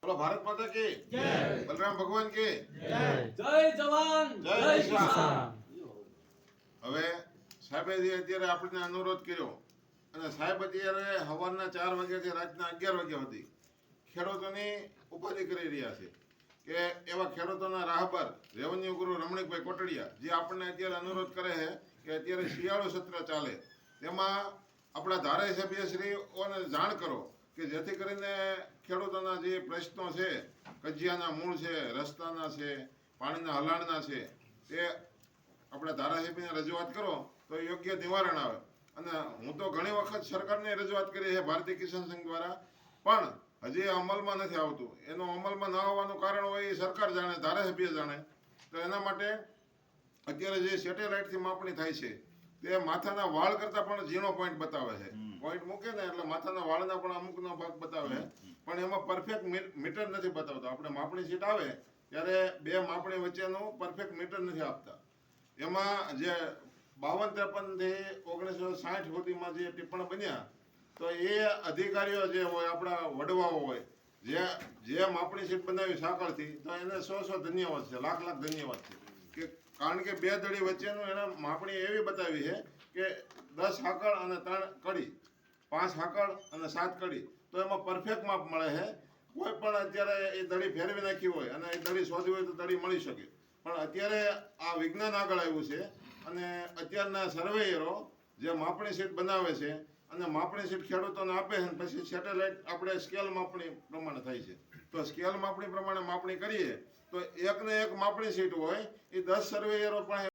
બોલો ભારત માતા की जय, बलराम भगवान की जय, जय जवान जय जय किसान। હવે સાહેબે જે અત્યારે આપણને અનુરોધ કર્યો અને સાહેબ અત્યારે સવારના 4 વાગ્યાથી રાતના 11 વાગ્યા સુધી ખેડૂતોની ઉપાધિ કરી રહ્યા છે કે એવા ખેડૂતોના રાહબર રેવન્યુ ગુરુ રમણીકભાઈ કોટડિયા જે આપણને અત્યારે અનુરોધ કરે છે કે અત્યારે શિયાળુ સત્ર ચાલે તેમાં આપણા ધારાસભ્યશ્રીઓને જાણ કરો કે જેથી કરીને ખેડૂતોના જે પ્રશ્નો છે, કજિયાના મૂળ છે, રસ્તાના છે, પાણીના હલાણના છે, તે આપણા ધારાસભ્યને રજૂઆત કરો તો યોગ્ય નિવારણ આવે. અને હું તો ઘણી વખત સરકારને રજૂઆત કરી છે ભારતીય કિસાન સંઘ દ્વારા, પણ હજી અમલમાં નથી આવતું. એનો અમલમાં ન આવવાનું કારણ હોય એ સરકાર જાણે, ધારાસભ્ય જાણે. તો એના માટે અત્યારે જે સેટેલાઇટથી માપણી થાય છે તે માથાના વાળ કરતાં પણ ઝીણો પોઈન્ટ બતાવે છે. પોઈન્ટ મૂકે ને એટલે માથાના વાળના પણ અમુકનો ભાગ બતાવે, પણ એમાં પરફેક્ટ મીટર નથી બતાવતો. આપણે માપણી સીટ આવે ત્યારે બે માપણી વચ્ચેનું પરફેક્ટ મીટર નથી આપતા. એમાં જે 52-53 થી 1960 સુધીમાં જે ટિપ્પણ બન્યા, તો એ અધિકારીઓ જે હોય, આપણા વડવાઓ હોય, જે માપણી સીટ બનાવી સાંકળથી, તો એને 100 ધન્યવાદ છે, લાખ ધન્યવાદ છે. કે કારણ કે બે દડી વચ્ચેનું એને માપણી એવી બતાવી છે કે 10 હાકળ અને 3 કડી, 5 હાકળ અને 7 કડી, તો એમાં પરફેક્ટ માપ મળે છે. કોઈ પણ અત્યારે એ દડી ફેરવી નાખી હોય અને એ દડી શોધવી હોય તો દડી મળી શકે. પણ અત્યારે આ વિજ્ઞાન આગળ આવ્યું છે અને અત્યારના સર્વેયરો જે માપણી સીટ બનાવે છે અને માપણી સીટ ખેડૂતોને આપે છે, પછી સેટેલાઇટ આપણે સ્કેલ માપણી પ્રમાણે થાય છે. તો સ્કેલ માપણી પ્રમાણે માપણી કરીએ તો એકને એક માપણી સીટ હોય, એ 10 સર્વેયરો પણ